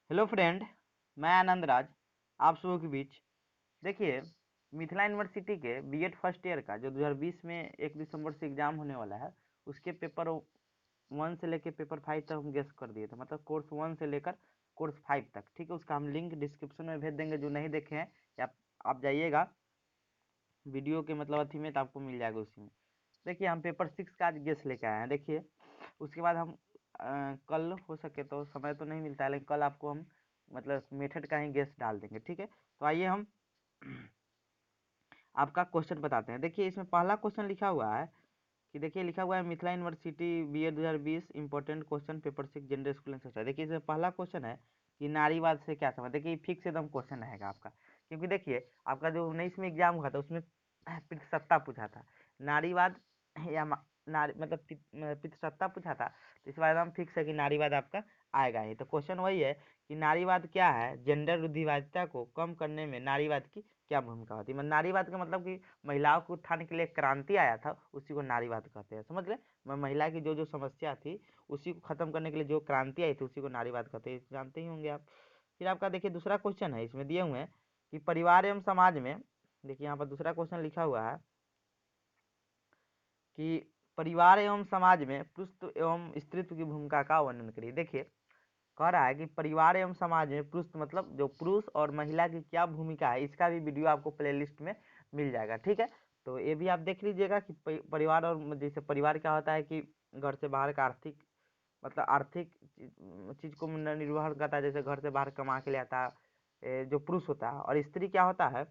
Hello friend, मैं आनंद राज आप सबों के बीच। देखिए, मिथिला यूनिवर्सिटी के बीएड फर्स्ट ईयर का जो 2020 में 1 दिसंबर से एग्जाम होने वाला है, उसके पेपर 1 से लेकर पेपर 5 तक हम गेस कर दिए थे। मतलब कोर्स 1 से लेकर कोर्स 5 तक। ठीक है, उसका हम लिंक डिस्क्रिप्शन में भेज देंगे। जो नहीं देखे हैं या आप जाइएगा वीडियो के मतलब अथी में, तो आपको मिल जाएगा उसी में। देखिए, हम पेपर 6 का आज गेस लेके आए हैं। देखिए, उसके बाद हम कल हो सके तो, समय तो नहीं मिलता है, लेकिन कल आपको हम मतलब मेथड का ही गेस डाल देंगे। ठीक है, तो आइए हम आपका क्वेश्चन बताते हैं। देखिए, इसमें पहला क्वेश्चन लिखा हुआ है कि देखिए लिखा हुआ है Mithila university BEd 2020 important question paper 6 general school and society. देखिए, इसमें पहला क्वेश्चन है कि नारीवाद से क्या समझ। देखिए, फिक्स एकदम क्वेश्चन रहेगा आपका, क्योंकि देखिए आपका जो 19 में एग्जाम हुआ था उसमें प्रतिशतता पूछा था। नारीवाद या नारी मतलब प्रतिशतता पूछा था, तो इस बार हम फिक्स है कि नारीवाद आपका आएगा ही। तो क्वेश्चन वही है कि नारीवाद क्या है, जेंडर रूढ़िवादिता को कम करने में नारीवाद की क्या भूमिका होती है। मतलब नारीवाद का मतलब कि महिलाओं को उठाने के लिए क्रांति आया था, उसी को नारीवाद कहते हैं। समझ गए, महिला की जो जो समस्या थी उसी को खत्म करने के लिए जो क्रांति आई थी उसी को नारीवाद कहते हैं, जानते ही होंगे आप। फिर आपका देखिए दूसरा क्वेश्चन है, इसमें दिए हुए हैं कि परिवार एवं समाज में। देखिए यहाँ पर दूसरा क्वेश्चन लिखा हुआ है कि परिवार एवं समाज में पुरुष एवं स्त्रीत्व की भूमिका का वर्णन करिए। देखिए, कह रहा है कि परिवार एवं समाज में पुरुष मतलब जो पुरुष और महिला की क्या भूमिका है, इसका भी वीडियो आपको प्लेलिस्ट में मिल जाएगा। ठीक है, तो ये भी आप देख लीजिएगा कि परिवार और जैसे परिवार क्या होता है कि घर से बाहर का आर्थिक मतलब आर्थिक चीज को निर्वहन करता है। जैसे घर से बाहर कमा के ले आता है जो पुरुष होता है। और स्त्री क्या होता है,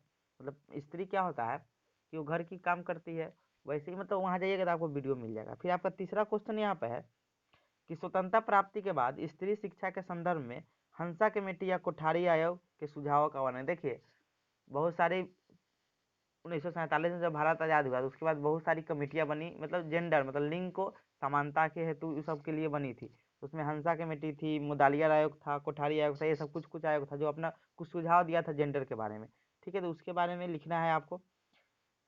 मतलब स्त्री क्या होता है कि वो घर की काम करती है। वैसे ही मतलब वहां जाइएगा तो आपको वीडियो मिल जाएगा। फिर आपका तीसरा क्वेश्चन यहाँ पे है कि स्वतंत्रता प्राप्ति के बाद स्त्री शिक्षा के संदर्भ में हंसा कमेटी या कोठारी आयोग के सुझावों का वर्णन। देखिए, बहुत सारी 1947 में जब भारत आजाद हुआ तो उसके बाद बहुत सारी कमेटियां बनी, मतलब जेंडर मतलब लिंग को समानता के हेतु इस सब के लिए बनी थी। तो उसमें हंसा कमेटी थी, मुदालियार आयोग था, कोठारी आयोग था, ये सब कुछ कुछ आयोग था जो अपना कुछ सुझाव दिया था जेंडर के बारे में। ठीक है, तो उसके बारे में लिखना है आपको।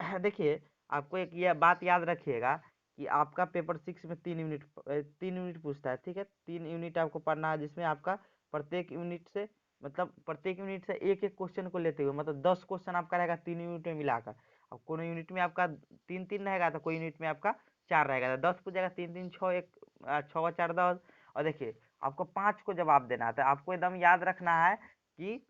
देखिए, आपको एक ये बात याद रखिएगा कि आपका पेपर 6 में 3 यूनिट पूछता है। ठीक है, 3 यूनिट आपको पढ़ना है, जिसमें आपका प्रत्येक यूनिट से मतलब प्रत्येक यूनिट से एक एक क्वेश्चन को लेते हुए मतलब 10 क्वेश्चन आपका रहेगा 3 यूनिट में मिलाकर। अब कोई यूनिट में आपका 3 3 रहेगा, तो कोई यूनिट में आपका 4 रहेगा, तो 10 पूछेगा, 3 3 6 एक 6 4 10। और देखिए, आपको 5 को जवाब देना है, तो आपको एकदम याद रखना है कि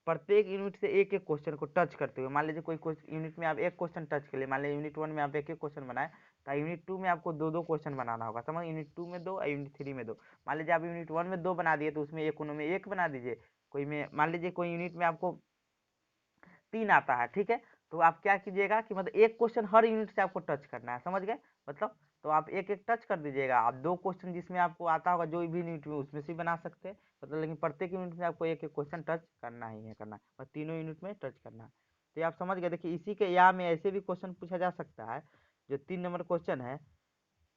प्रत्येक यूनिट से एक एक क्वेश्चन को टच करते हुए, मान लीजिए कोई यूनिट में आप एक क्वेश्चन टच कर लिए, मान लीजिए यूनिट 1 में आप एक एक क्वेश्चन बनाए, तो यूनिट 2 में आपको दो दो क्वेश्चन बनाना होगा। समझ, यूनिट 2 में 2 और यूनिट 3 में 2। मान लीजिए आप यूनिट 1 में 2 बना दिए, तो उसमें एक उनमें एक बना दीजिए। कोई में मान लीजिए कोई यूनिट में आपको 3 आता है। ठीक है, तो आप क्या कीजिएगा कि मतलब एक क्वेश्चन हर यूनिट से आपको टच करना है। समझ गए, मतलब तो आप एक एक टच कर दीजिएगा। आप 2 क्वेश्चन जिसमें आपको आता होगा जो भी यूनिट में, उसमें से बना सकते हैं मतलब, लेकिन प्रत्येक यूनिट में आपको एक एक क्वेश्चन टच करना ही है, करना है और तीनों यूनिट में टच करना है। तो ये आप समझ गए। देखिए, इसी के या में ऐसे भी क्वेश्चन पूछा जा सकता है। जो 3 नंबर क्वेश्चन है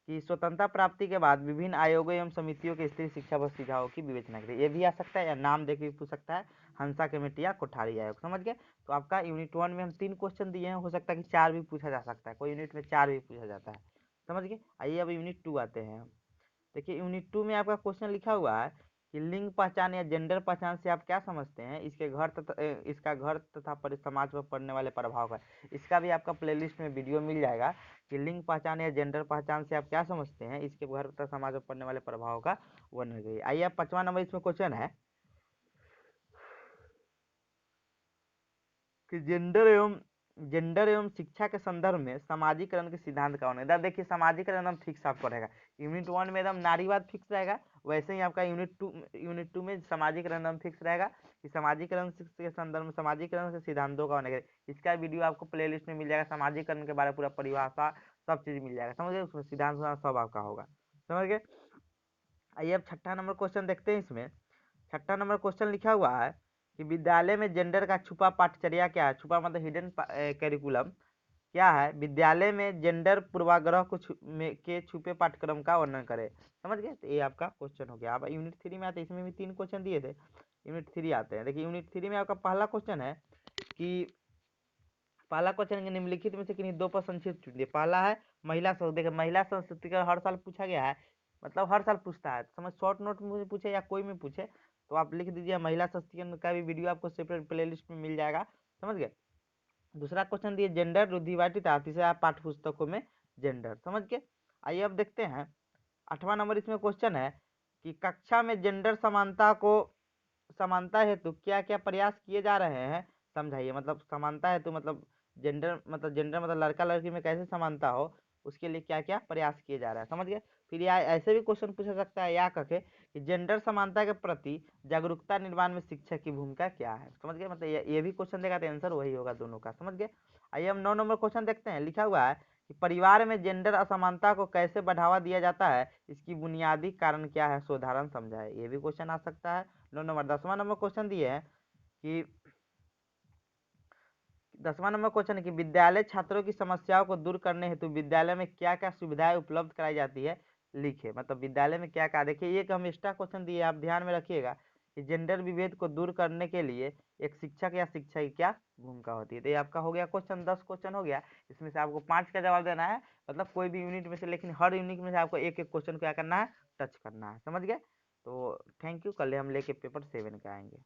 कि स्वतंत्रता प्राप्ति के बाद विभिन्न आयोगों एवं समितियों के स्त्री शिक्षा व सुझावों की विवेचना करें। ये भी आ सकता है, या नाम देके भी पूछ सकता है, हंसा कमेटी या कोठारी आयोग। समझ गए, तो आपका यूनिट 1 में हम 3 क्वेश्चन दिए हैं, हो सकता है कि 4 भी पूछा जा सकता है, कोई यूनिट में 4 भी पूछा जाता है। समझ गए, आइए अब यूनिट 2 आते हैं। देखिए, यूनिट 2 में आपका क्वेश्चन लिखा हुआ है कि लिंग पहचान या जेंडर पहचान से आप क्या समझते हैं, इसका घर तथा समाज पर पड़ने वाले प्रभाव का। इसका भी आपका प्लेलिस्ट में वीडियो मिल जाएगा कि लिंग पहचान या जेंडर पहचान से आप क्या समझते हैं, इसके घर तथा समाज पर पड़ने वाले प्रभाव का वर्णन करिए। आइए, अब 5वां नंबर इसमें क्वेश्चन है कि जेंडर एवं शिक्षा के संदर्भ में सामाजिकरण के सिद्धांत का वर्णन। इधर देखिए, सामाजिकरण एकदम फिक्स आपको रहेगा। यूनिट 1 में एकदम नारीवाद फिक्स रहेगा, वैसे ही आपका यूनिट 2 में सामाजिकरण एकदम फिक्स रहेगा कि सामाजिकरण के संदर्भ में सामाजिकरण के सिद्धांतों का वर्णन करें। इसका वीडियो आपको प्लेलिस्ट में मिल जाएगा, सामाजिकरण के बारे में पूरा परिभाषा सब चीज मिल जाएगा। समझ गए, उसमें सिद्धांत सब आपका होगा। समझ गए, आइए अब 6ठा नंबर क्वेश्चन देखते हैं। इसमें 6ठा नंबर क्वेश्चन लिखा हुआ है कि विद्यालय में जेंडर का छुपा पाठचर्या क्या है। छुपा मतलब हिडन करिकुलम क्या है। विद्यालय में जेंडर पूर्वाग्रह के छुपे पाठ्यक्रम का वर्णन करें। समझ गए, तो ये आपका क्वेश्चन हो गया। अब यूनिट 3 में आते हैं, इसमें भी 3 क्वेश्चन दिए थे। यूनिट 3 आते हैं। देखिए, यूनिट 3 में आपका पहला क्वेश्चन है कि पहला क्वेश्चन निम्नलिखित में से किन्हीं 2 पर संक्षिप्त चुनिए। पहला है महिला संस्कृति। देखिए, महिला संस्कृति का हर साल पूछा गया है मतलब हर साल पूछता है, समझ शॉर्ट नोट में पूछे या कोई में पूछे तो आप लिख दीजिए महिला सशक्तिकरण का भी वीडियो आपको सेपरेट प्लेलिस्ट में मिल जाएगा, समझ गए। दूसरा क्वेश्चन दिए जेंडर रूढ़िवादी था, तीसरा पाठ्य पुस्तकों में जेंडर, समझ के। आइए अब देखते हैं 8वां नंबर इसमें क्वेश्चन है कि कक्षा में जेंडर समानता हेतु क्या क्या प्रयास किए जा रहे हैं, समझाइए। मतलब समानता हेतु मतलब जेंडर मतलब लड़का लड़की में कैसे समानता हो, उसके लिए क्या क्या प्रयास किए जा रहे हैं, समझ गए। फिर या ऐसे भी क्वेश्चन पूछा सकता है या कहे कि जेंडर समानता के प्रति जागरूकता निर्माण में शिक्षक की भूमिका क्या है, समझ गए। मतलब ये भी क्वेश्चन देगा तो आंसर वही होगा दोनों का, समझ गए। आइए हम 9 नंबर क्वेश्चन देखते हैं। लिखा हुआ है कि परिवार में जेंडर असमानता को कैसे बढ़ावा दिया जाता है, इसकी बुनियादी कारण क्या है, सोधारण समझाए। ये भी क्वेश्चन आ सकता है। 9 नंबर 10वां नंबर क्वेश्चन दिए है कि 10वां नंबर क्वेश्चन है कि विद्यालय छात्रों की समस्याओं को दूर करने हेतु विद्यालय में क्या क्या सुविधाएं उपलब्ध कराई जाती है, लिखे। मतलब विद्यालय में क्या क्या, देखिए ये हम एक्स्ट्रा क्वेश्चन दिए, आप ध्यान में रखिएगा कि जेंडर विभेद को दूर करने के लिए एक शिक्षक या शिक्षा की क्या भूमिका होती है। तो ये आपका हो गया क्वेश्चन, 10 क्वेश्चन हो गया। इसमें से आपको 5 का जवाब देना है, मतलब कोई भी यूनिट में से, लेकिन हर यूनिट में से आपको एक एक क्वेश्चन क्या करना है, टच करना है, समझ गए। तो थैंक यू, कल हम लेके पेपर 7 का आएंगे।